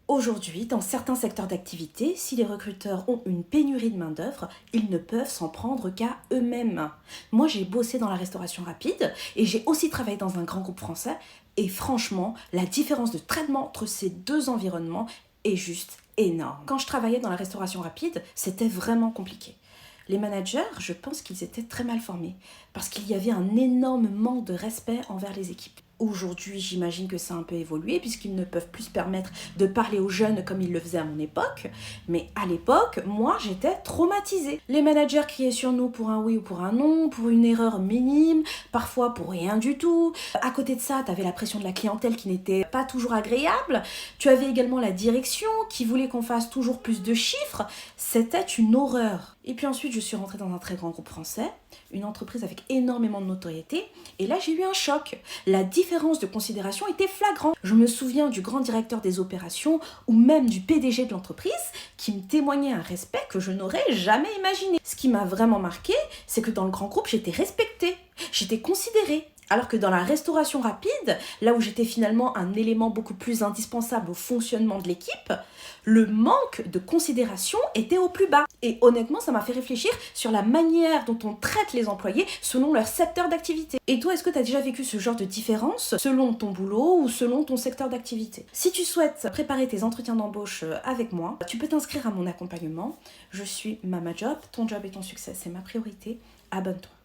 Aujourd'hui, dans certains secteurs d'activité, si les recruteurs ont une pénurie de main-d'œuvre, ils ne peuvent s'en prendre qu'à eux-mêmes. Moi, j'ai bossé dans la restauration rapide et j'ai aussi travaillé dans un grand groupe français. Et franchement, la différence de traitement entre ces deux environnements est juste énorme. Quand je travaillais dans la restauration rapide, c'était vraiment compliqué. Les managers, je pense qu'ils étaient très mal formés parce qu'il y avait un énorme manque de respect envers les équipes. Aujourd'hui, j'imagine que ça a un peu évolué puisqu'ils ne peuvent plus se permettre de parler aux jeunes comme ils le faisaient à mon époque. Mais à l'époque, moi, j'étais traumatisée. Les managers criaient sur nous pour un oui ou pour un non, pour une erreur minime, parfois pour rien du tout. À côté de ça, tu avais la pression de la clientèle qui n'était pas toujours agréable. Tu avais également la direction qui voulait qu'on fasse toujours plus de chiffres. C'était une horreur. Et puis ensuite, je suis rentrée dans un très grand groupe français, une entreprise avec énormément de notoriété. Et là, j'ai eu un choc. La différence de considération était flagrante. Je me souviens du grand directeur des opérations ou même du PDG de l'entreprise qui me témoignait un respect que je n'aurais jamais imaginé. Ce qui m'a vraiment marqué, c'est que dans le grand groupe, j'étais respectée, j'étais considérée. Alors que dans la restauration rapide, là où j'étais finalement un élément beaucoup plus indispensable au fonctionnement de l'équipe, le manque de considération était au plus bas. Et honnêtement, ça m'a fait réfléchir sur la manière dont on traite les employés selon leur secteur d'activité. Et toi, est-ce que tu as déjà vécu ce genre de différence selon ton boulot ou selon ton secteur d'activité? Si tu souhaites préparer tes entretiens d'embauche avec moi, tu peux t'inscrire à mon accompagnement. Je suis Mama Job, ton job et ton succès, c'est ma priorité. Abonne-toi.